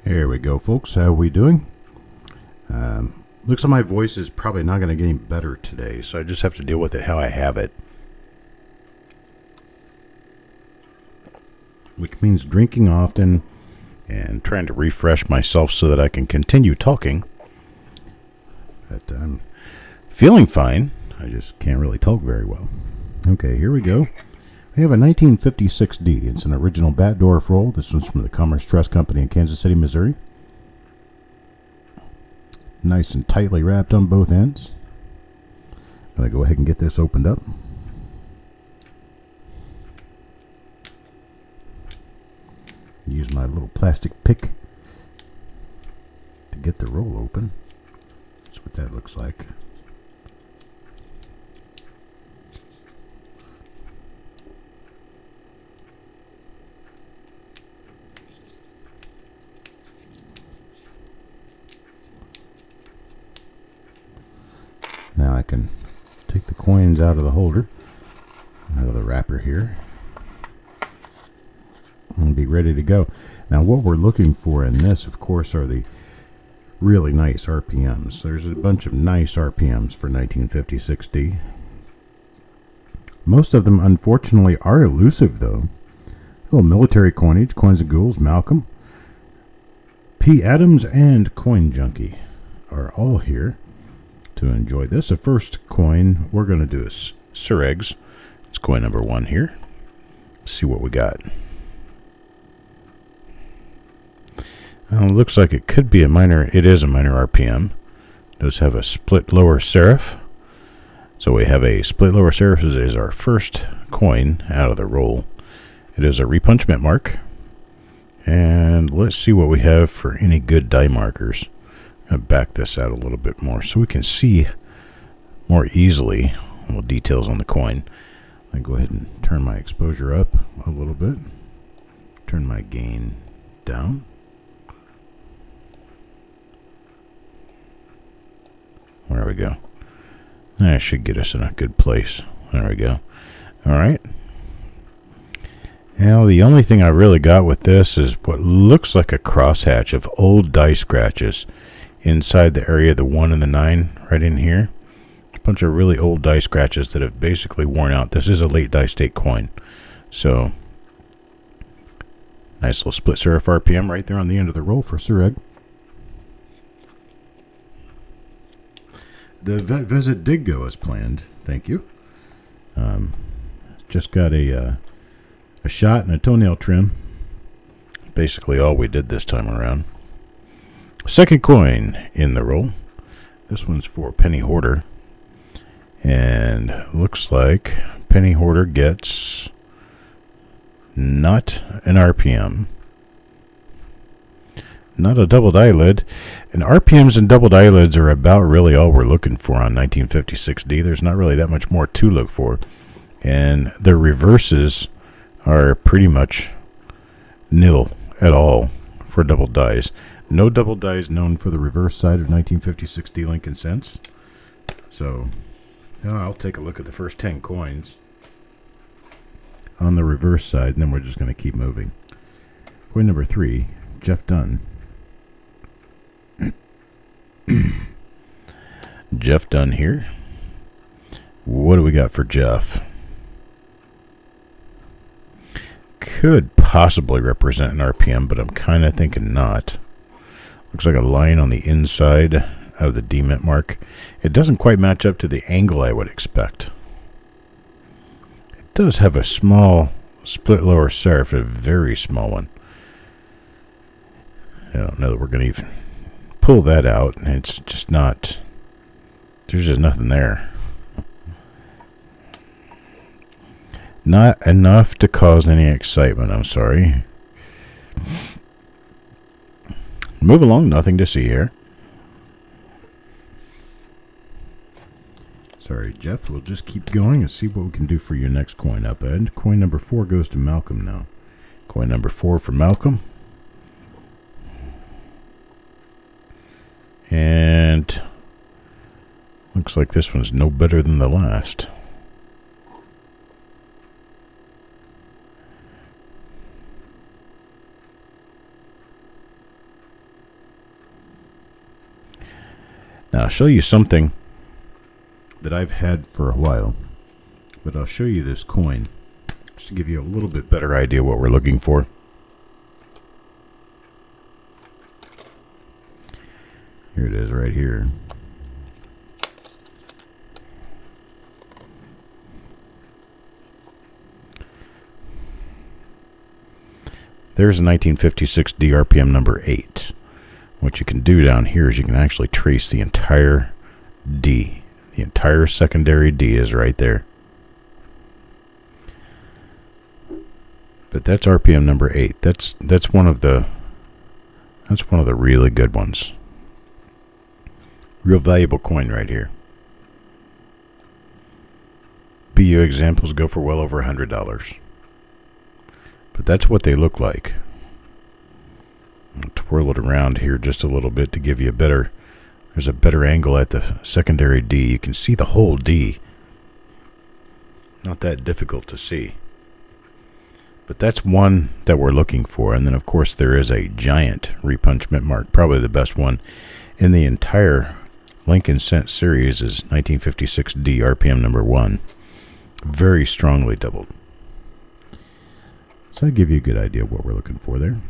Here we go, folks. How are we doing? Looks like my voice is probably not going to get any better today, so I just have to deal with it how I have it. Which means drinking often and trying to refresh myself so that I can continue talking. But I'm feeling fine. I just can't really talk very well. Okay, here we go. We have a 1956D. It's an original Batdorf roll. This one's from the Commerce Trust Company in Kansas City, Missouri. Nice and tightly wrapped on both ends. I'm going to go ahead and get this opened up. Use my little plastic pick to get the roll open. That's what that looks like. Now I can take the coins out of the holder, out of the wrapper here, and be ready to go. Now what we're looking for in this, of course, are the really nice RPMs. There's a bunch of nice RPMs for 1956D. Most of them, unfortunately, are elusive, though. A little military coinage, Coins and Ghouls, Malcolm, P. Adams, and Coin Junkie are all here to enjoy this. The first coin we're going to do is Sir Eggs. It's coin number 1 here. Let's see what we got. Looks like it could be a minor. It is a minor RPM. It does have a split lower serif. So we have a split lower serif as our first coin out of the roll. It is a repunchment mark. And let's see what we have for any good die markers. I'm going to back this out a little bit more so we can see more easily all the details on the coin. I go ahead and turn my exposure up a little bit. Turn my gain down. There we go. That should get us in a good place. There we go. Alright. Now the only thing I really got with this is what looks like a crosshatch of old die scratches inside the area of the 1 and the 9 right in here. A bunch of really old die scratches that have basically worn out. This is a late die state coin. So nice little split serif RPM right there on the end of the roll for Sir Egg. The visit did go as planned. Thank you. Just got a shot and a toenail trim. Basically all we did this time around. Second coin in the roll. This one's for Penny Hoarder. And looks like Penny Hoarder gets not an RPM. Not a double eyelid. And RPMs and double eyelids are about really all we're looking for on 1956D. There's not really that much more to look for. And the reverses are pretty much nil at all for double dies. No double dies known for the reverse side of 1956D Lincoln Cents. So I'll take a look at the first 10 coins on the reverse side, and then we're just going to keep moving. Coin number 3, Jeff Dunn. Jeff Dunn here. What do we got for Jeff? Could possibly represent an RPM, but I'm kind of thinking not. Looks like a line on the inside of the D-mint mark. It doesn't quite match up to the angle I would expect. It does have a small split lower serif, a very small one. I don't know that we're going to even pull that out. It's just not, there's just nothing there. Not enough to cause any excitement, I'm sorry. Move along, nothing to see here. Sorry, Jeff, we'll just keep going and see what we can do for your next coin up end. Coin number 4 goes to Malcolm now. Coin number 4 for Malcolm. And looks like this one's no better than the last. Now I'll show you something that I've had for a while, but I'll show you this coin just to give you a little bit better idea what we're looking for. Here it is right here. There's a 1956 D RPM number 8. What you can do down here is you can actually trace the entire D. The entire secondary D is right there. But that's RPM number 8. That's one of the really good ones. Real valuable coin right here. BU examples go for well over $100. But that's what they look like. I'll twirl it around here just a little bit to give you a better, there's a better angle at the secondary D. You can see the whole D. Not that difficult to see. But that's one that we're looking for. And then of course there is a giant repunchment mark, probably the best one in the entire Lincoln Cent series is 1956 D RPM number 1. Very strongly doubled. So I give you a good idea of what we're looking for there.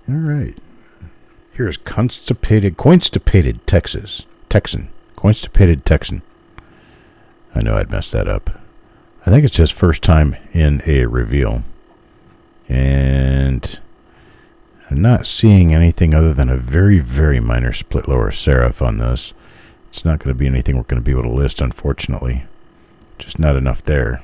All right. Here's Constipated Texan. I know I'd messed that up. I think it's his first time in a reveal. And I'm not seeing anything other than a very, very minor split lower serif on this. It's not going to be anything we're going to be able to list, unfortunately. Just not enough there.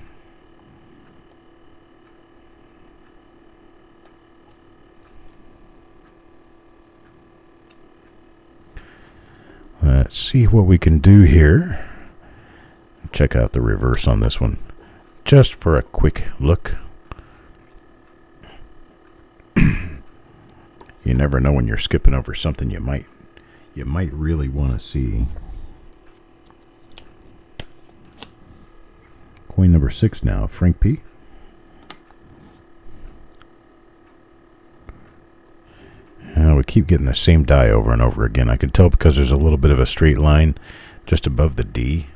Let's see what we can do here. Check out the reverse on this one, just for a quick look. You never know when you're skipping over something you might really want to see. Coin number 6 now, Frank P. We keep getting the same die over and over again. I can tell because there's a little bit of a straight line just above the D.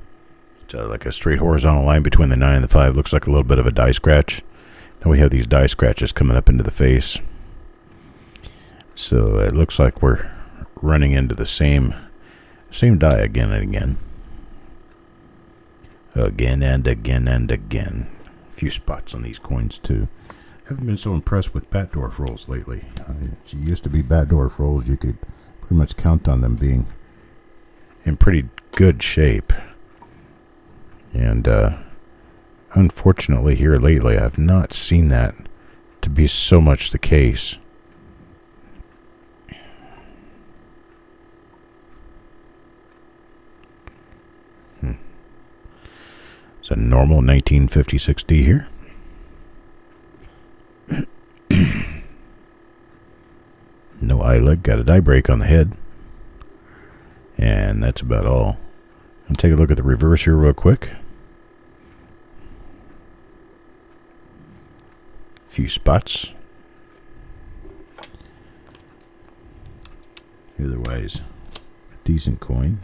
It's like a straight horizontal line between the 9 and the 5. Looks like a little bit of a die scratch. Now we have these die scratches coming up into the face. So it looks like we're running into the same die again and again. Again and again and again. A few spots on these coins too. Haven't been so impressed with Batdorf rolls lately. It used to be Batdorf rolls. You could pretty much count on them being in pretty good shape. And unfortunately here lately I've not seen that to be so much the case. It's a normal 1956 D here. No eyelid, got a die break on the head. And that's about all. I'll take a look at the reverse here real quick. A few spots. Otherwise, a decent coin.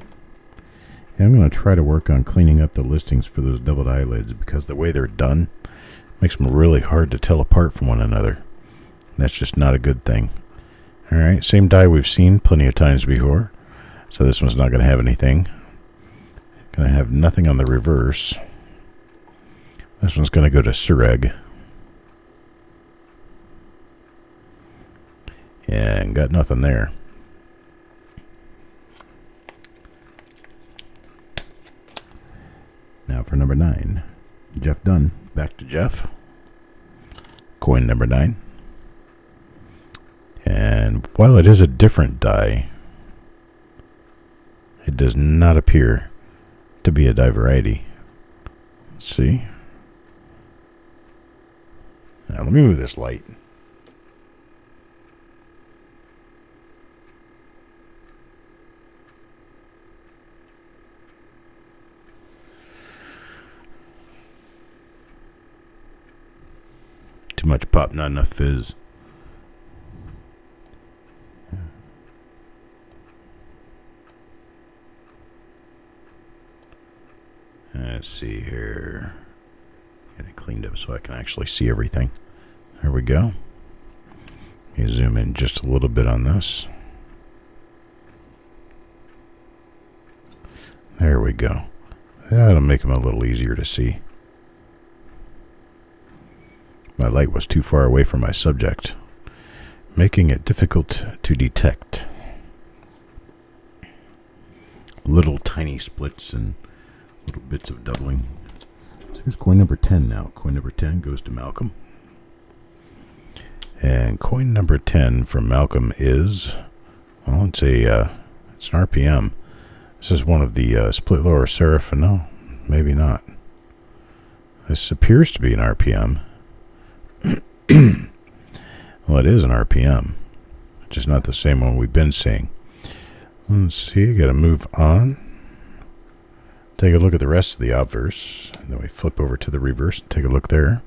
And I'm going to try to work on cleaning up the listings for those doubled eyelids because the way they're done makes them really hard to tell apart from one another. That's just not a good thing. Alright, same die we've seen plenty of times before. So this one's not going to have anything. Going to have nothing on the reverse. This one's going to go to Orig. And got nothing there. Now for number 9. Jeff Dunn. Back to Jeff. Coin number 9. And while it is a different die, it does not appear to be a die variety. Let's see. Now let me move this light. Too much pop, not enough fizz. see here. Get it cleaned up so I can actually see everything. There we go. Let me zoom in just a little bit on this. There we go. That'll make them a little easier to see. My light was too far away from my subject, making it difficult to detect. Little tiny splits and little bits of doubling. So here's coin number 10 now. Coin number 10 goes to Malcolm. And coin number 10 from Malcolm is, well, it's an RPM. This is one of the split lower serif. No, maybe not. This appears to be an RPM. Well, it is an RPM, just not the same one we've been seeing. Let's see, got to move on. Take a look at the rest of the obverse, and then we flip over to the reverse and take a look there.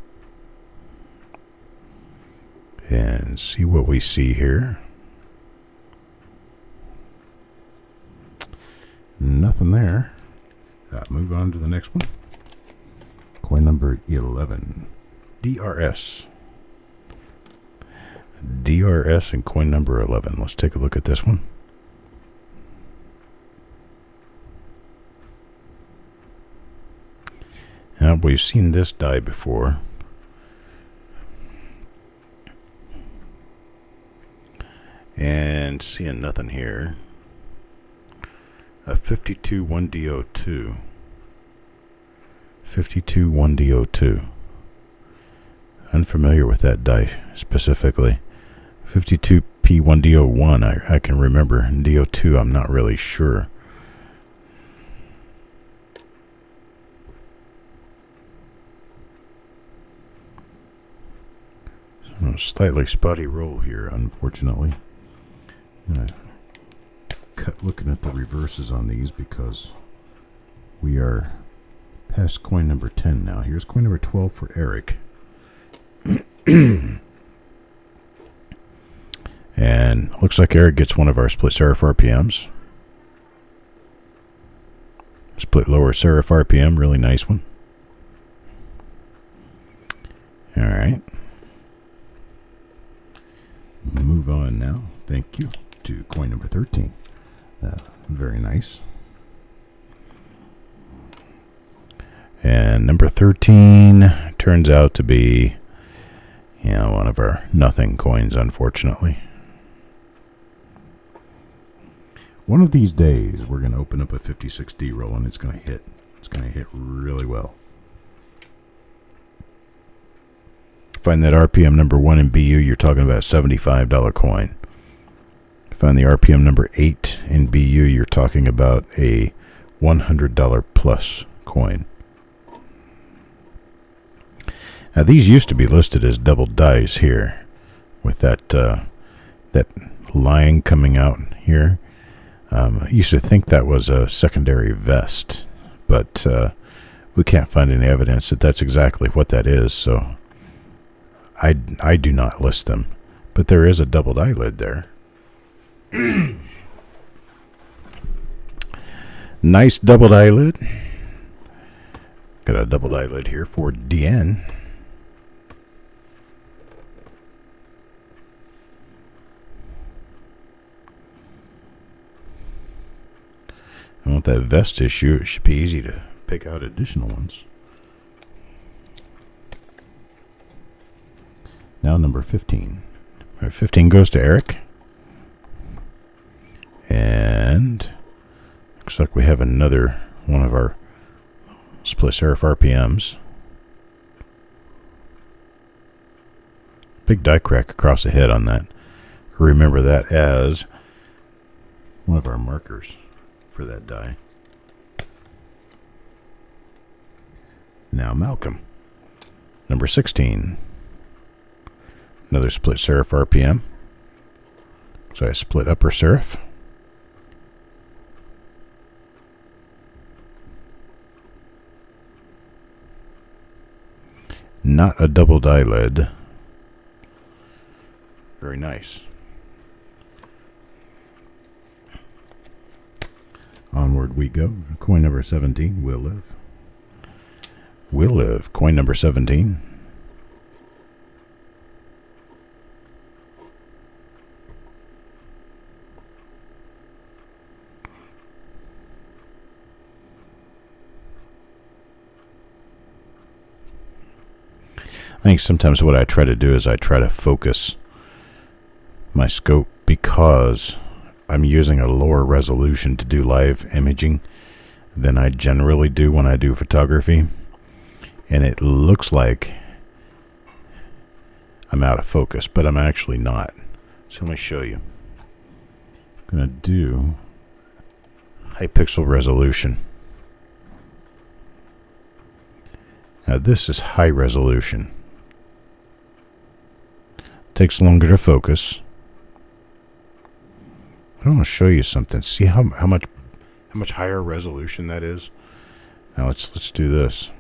And see what we see here. Nothing there. Move on to the next one. Coin number 11. DRS. DRS and coin number 11. Let's take a look at this one. Now, we've seen this die before. And seeing nothing here. A 52 1D02. 52 1D02. Unfamiliar with that die specifically. 52P1D01 I can remember. D02 I'm not really sure. So, slightly spotty roll here, unfortunately. I'm gonna cut looking at the reverses on these because we are past coin number 10 now. Here's coin number 12 for Eric. And looks like Eric gets one of our split serif RPMs. Split lower serif RPM, really nice one. Alright. Move on now, thank you, to coin number 13. Very nice. And number 13 turns out to be, one of our nothing coins, unfortunately. One of these days, we're going to open up a 56D roll, and it's going to hit. It's going to hit really well. Find that RPM number 1 in BU, you're talking about a $75 coin. Find the RPM number 8 in BU, you're talking about a $100 plus coin. Now these used to be listed as double dies here, with that that line coming out here. I used to think that was a secondary vest, but we can't find any evidence that that's exactly what that is, so I do not list them. But there is a doubled eyelid there. Nice doubled eyelid. Got a doubled eyelid here for DN. And with that vest issue, it should be easy to pick out additional ones. Now number 15. 15 goes to Eric. And looks like we have another one of our split serif RPMs. Big die crack across the head on that. Remember that as one of our markers for that die. Now Malcolm. Number 16. Another split serif RPM. So I split upper serif. Not a doubled eyelid. Very nice. Onward we go. Coin number 17 will live. will live. Coin number 17. I think sometimes what I try to do is I try to focus my scope because I'm using a lower resolution to do live imaging than I generally do when I do photography. And it looks like I'm out of focus, but I'm actually not. So let me show you. I'm going to do high pixel resolution. Now this is high resolution. Takes longer to focus. I want to show you something. See how much higher resolution that is? Now let's do this.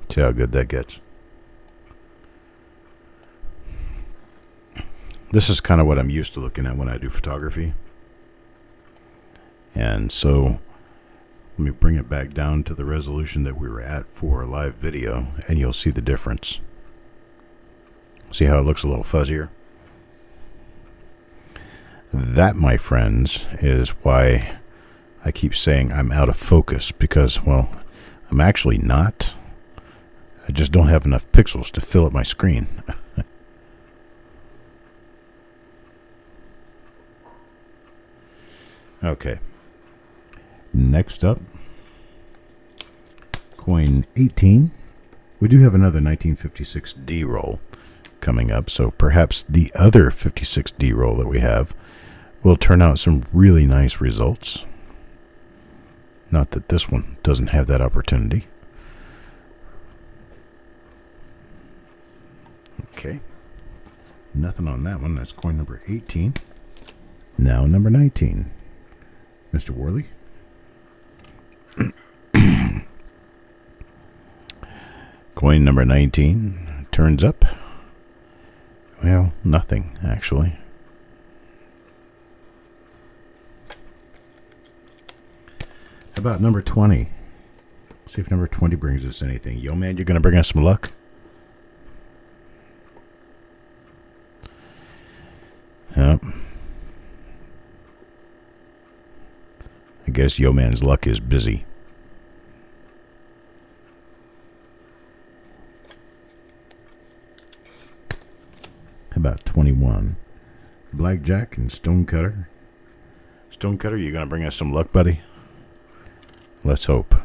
See how good that gets. This is kind of what I'm used to looking at when I do photography. And so let me bring it back down to the resolution that we were at for live video, and you'll see the difference. See how it looks a little fuzzier? That, my friends, is why I keep saying I'm out of focus, because, well, I'm actually not. I just don't have enough pixels to fill up my screen. Okay. Next up, coin 18. We do have another 1956 D roll coming up, so perhaps the other 56 D roll that we have will turn out some really nice results. Not that this one doesn't have that opportunity. Okay. Nothing on that one. That's coin number 18. Now number 19. Mr. Worley. Coin number 19 turns up. Well, nothing, actually. How about number 20? See if number 20 brings us anything. Yo, man, you're going to bring us some luck? Yep. I guess Yo Man's luck is busy. How about 21? Blackjack and Stonecutter. Stonecutter, you gonna bring us some luck, buddy? Let's hope.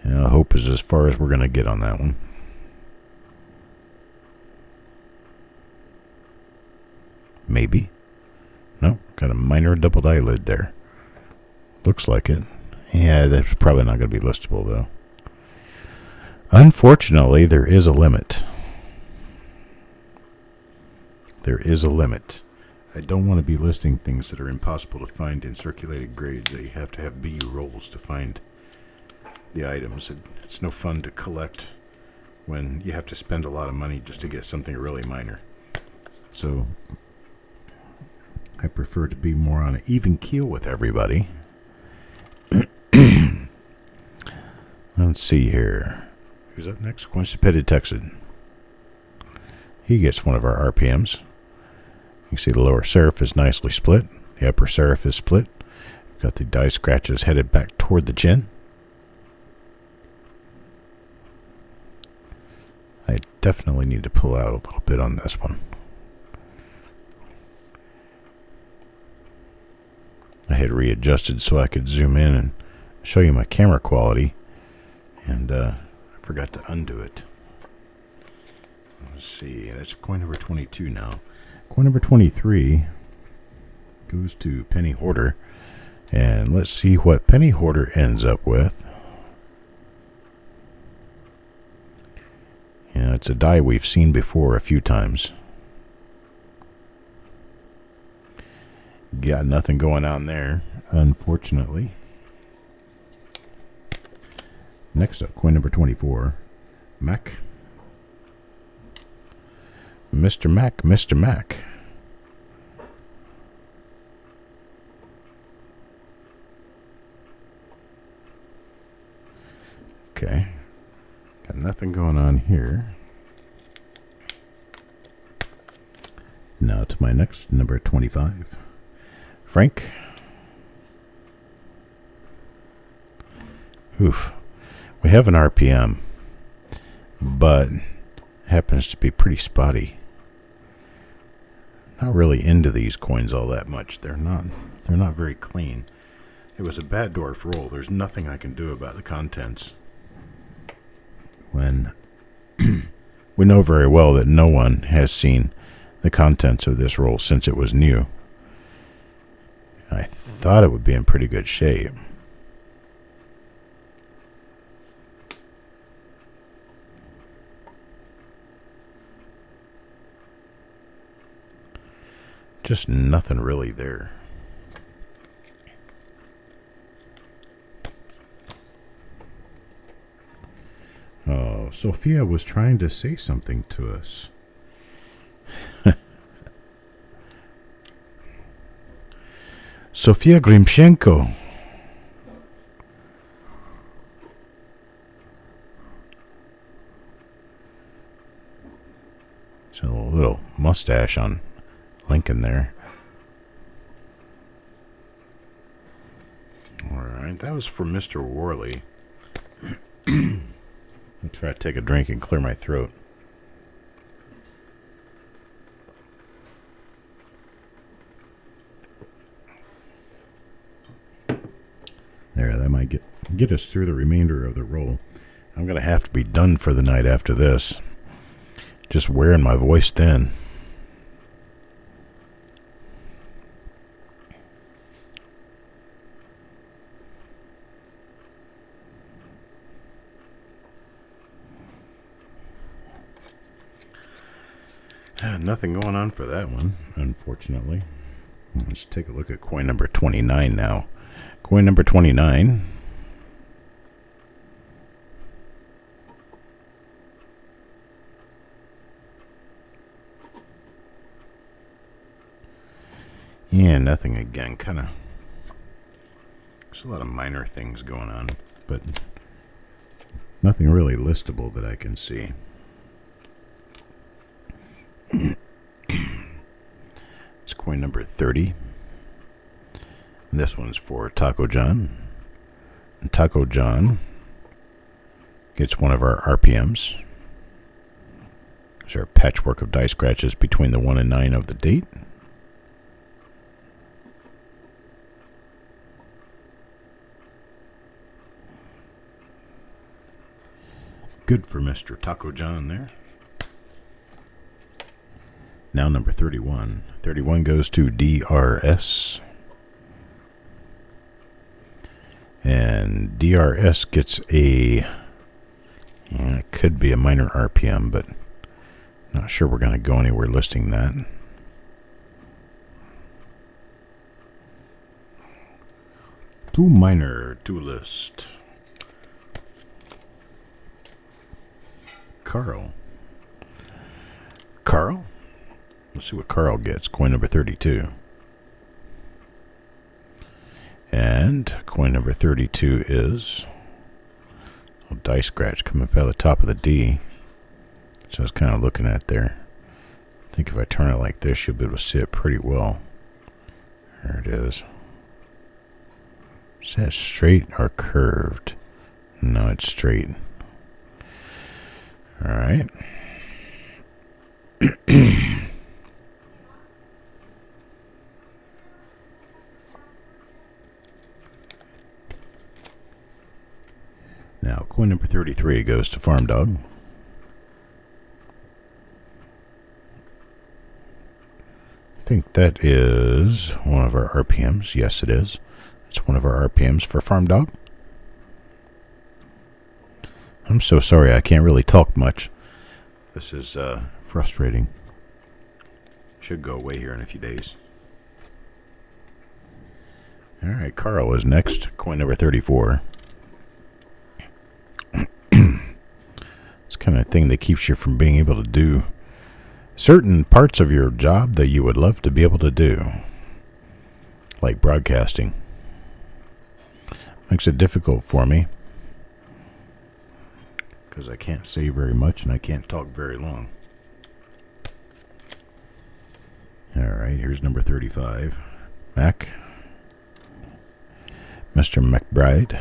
Yeah, hope is as far as we're gonna get on that one. Maybe. No, got a minor doubled eyelid there. Looks like it. Yeah, that's probably not going to be listable, though. Unfortunately, there is a limit. There is a limit. I don't want to be listing things that are impossible to find in circulated grades. That you have to have BU rolls to find the items. It's no fun to collect when you have to spend a lot of money just to get something really minor. So I prefer to be more on an even keel with everybody. Let's see here. Who's up next? Quincepeded Texan. He gets one of our RPMs. You can see the lower serif is nicely split. The upper serif is split. We've got the die scratches headed back toward the chin. I definitely need to pull out a little bit on this one. I had readjusted so I could zoom in and show you my camera quality, and I forgot to undo it. Let's see, that's coin number 22 now. Coin number 23 goes to Penny Hoarder, and let's see what Penny Hoarder ends up with. Yeah, it's a die we've seen before a few times. Got nothing going on there, unfortunately. Next up, coin number 24. Mac. Mr. Mac, Mr. Mac. Okay. Got nothing going on here. Now to my next, number 25. Frank. Oof. We have an RPM, but it happens to be pretty spotty. Not really into these coins all that much. They're not very clean. It was a Batdorf roll. There's nothing I can do about the contents. When we know very well that no one has seen the contents of this roll since it was new. I thought it would be in pretty good shape. Just nothing really there. Oh, Sophia was trying to say something to us. Sophia Grimshenko. It's a little mustache on Lincoln there. Alright, that was for Mr. Worley. I'll try to take a drink and clear my throat. There, that might get us through the remainder of the roll. I'm going to have to be done for the night after this. Just wearing my voice thin. Nothing going on for that one, unfortunately. Let's take a look at coin number 29 now. Coin number 29. Yeah, nothing again. Kind of. There's a lot of minor things going on, but nothing really listable that I can see. It's coin number 30. This one's for Taco John. And Taco John gets one of our RPMs. There's our patchwork of die scratches between the 1 and 9 of the date. Good for Mr. Taco John there. Now number 31. 31 goes to DRS. And DRS gets a... it could be a minor RPM, but not sure we're going to go anywhere listing that. Too minor to list. Carl. Let's see what Carl gets. Coin number 32. And coin number 32 is a die scratch coming up out of the top of the D. So I was kind of looking at there. I think if I turn it like this, you'll be able to see it pretty well. There it is. Is that straight or curved? No, it's straight. All right. Now, coin number 33 goes to Farm Dog. I think that is one of our RPMs. Yes, it is. It's one of our RPMs for Farm Dog. I'm so sorry I can't really talk much. This is frustrating. Should go away here in a few days. All right, Carl is next. Coin number 34. thing that keeps you from being able to do certain parts of your job that you would love to be able to do, like broadcasting. Makes it difficult for me because I can't say very much and I can't talk very long. Alright, here's number 35. Mac. Mr. McBride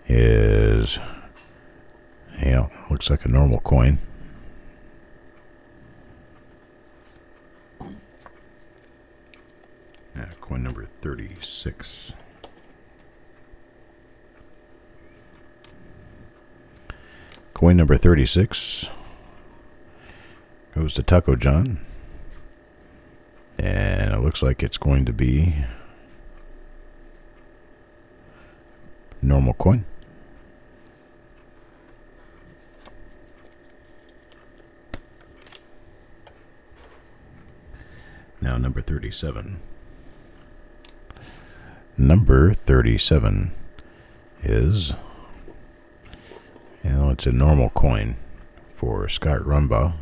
is, looks like a normal coin. Coin number 36. Coin number 36 goes to Taco John. And it looks like it's going to be normal coin. Now number 37. Number 37 is, it's a normal coin for Scott Rumbaugh.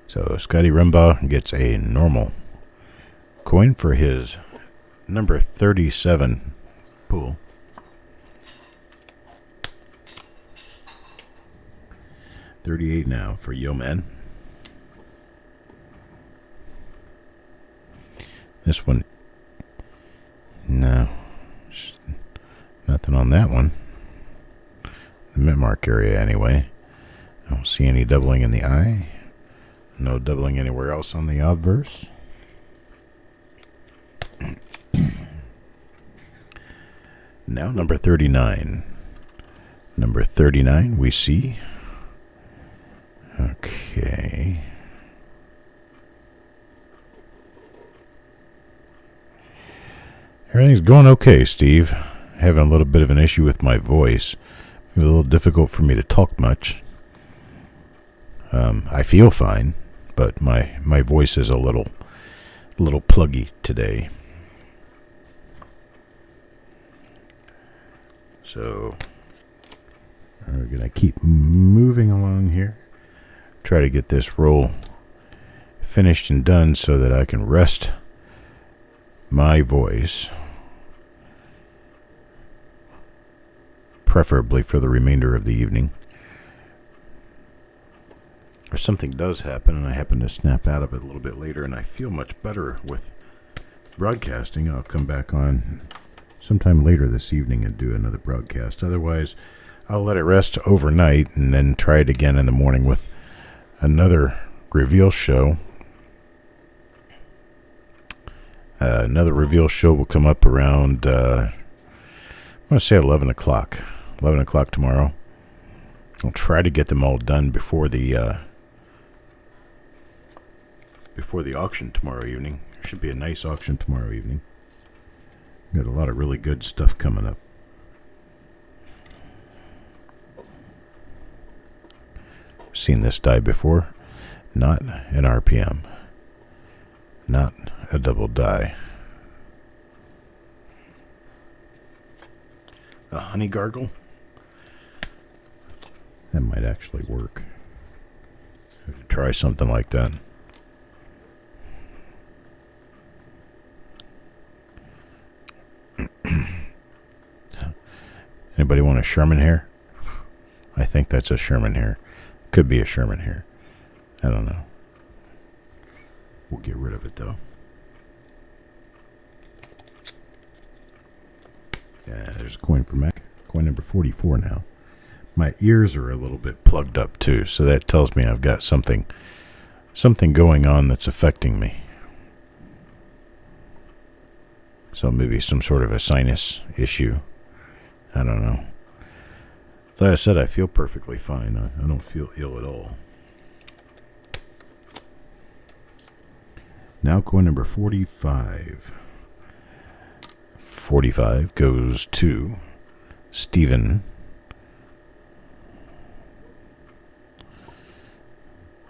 So Scotty Rumbaugh gets a normal coin for his number 37 pool. $38 now for Yo Man. This one, no, nothing on that one. The mint mark area anyway. I don't see any doubling in the eye. No doubling anywhere else on the obverse. Now number 39. Number 39 we see. Okay. Everything's going okay, Steve. Having a little bit of an issue with my voice. It's a little difficult for me to talk much. I feel fine, but my voice is a little pluggy today. So we're going to keep moving along here. Try to get this roll finished and done so that I can rest my voice, preferably for the remainder of the evening. If something does happen and I happen to snap out of it a little bit later and I feel much better with broadcasting, I'll come back on sometime later this evening and do another broadcast. Otherwise, I'll let it rest overnight and then try it again in the morning with another reveal show. Another reveal show will come up around, I'm going to say 11 o'clock. 11 o'clock tomorrow. I'll try to get them all done before the auction tomorrow evening. There should be a nice auction tomorrow evening. Got a lot of really good stuff coming up. Seen this die before. Not an RPM. Not a double die. A honey gargle? That might actually work. I could try something like that. Anybody want a Sherman hair? I think that's a Sherman hair. Could be a Sherman hair. I don't know. We'll get rid of it though. Yeah, there's a coin for Mac. Coin number 44 now. My ears are a little bit plugged up too, so that tells me I've got something going on that's affecting me. So maybe some sort of a sinus issue. I don't know. Like I said, I feel perfectly fine. I don't feel ill at all. Now coin number 45. 45 goes to Stephen.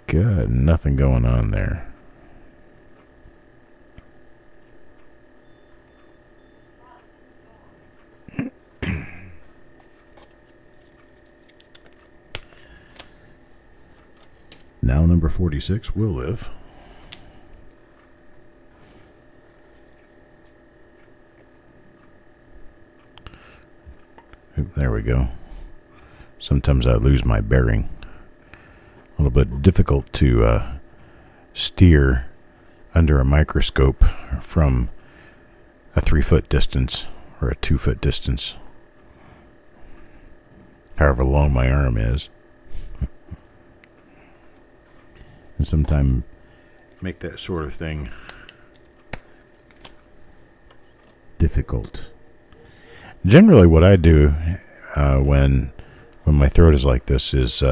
Good, nothing going on there. Now number 46 will live. There we go. Sometimes I lose my bearing. A little bit difficult to steer under a microscope from a 3-foot distance or a 2-foot distance. However long my arm is. And sometimes make that sort of thing difficult. Generally what I do when my throat is like this is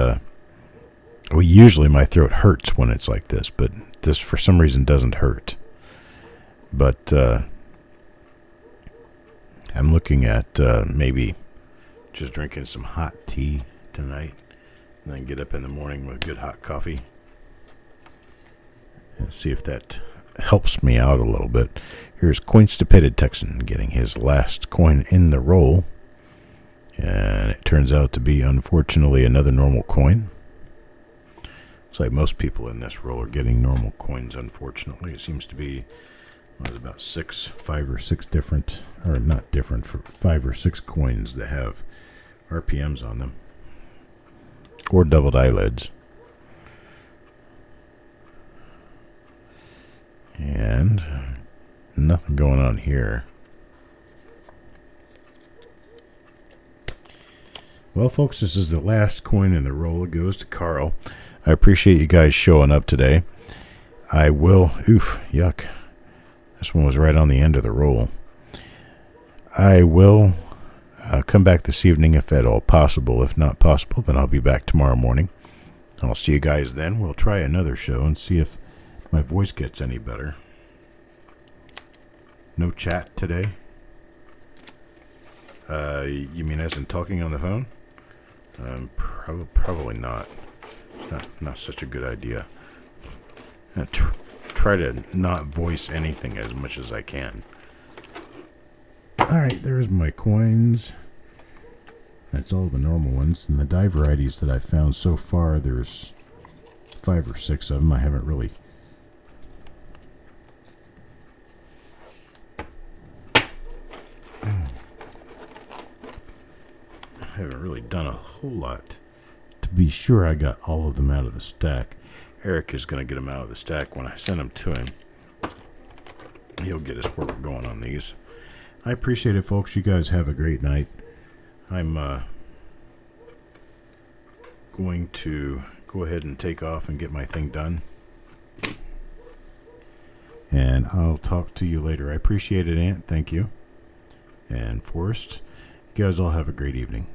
usually my throat hurts when it's like this, but this for some reason doesn't hurt. But I'm looking at maybe just drinking some hot tea tonight and then get up in the morning with good hot coffee and see if that helps me out a little bit. Here's Coinstipated Texan getting his last coin in the roll, and it turns out to be, unfortunately, another normal coin. It's like most people in this roll are getting normal coins, unfortunately. It seems to be about 5 or 6 different, or not different, for 5 or 6 coins that have RPMs on them, or doubled eyelids. And nothing going on here. Well, folks, this is the last coin in the roll. It goes to Carl. I appreciate you guys showing up today. I will... Oof, yuck. This one was right on the end of the roll. I will come back this evening if at all possible. If not possible, then I'll be back tomorrow morning. I'll see you guys then. We'll try another show and see if my voice gets any better. No chat today? You mean as in talking on the phone? Probably not. It's not such a good idea. Try to not voice anything as much as I can. Alright, there's my coins. That's all the normal ones. And the die varieties that I've found so far, there's 5 or 6 of them. I haven't really... done a whole lot to be sure I got all of them out of the stack. Eric is going to get them out of the stack when I send them to him. He'll get us work going on these. I appreciate it, folks. You guys have a great night. I'm going to go ahead and take off and get my thing done. And I'll talk to you later. I appreciate it, Aunt. Thank you. And Forrest, you guys all have a great evening.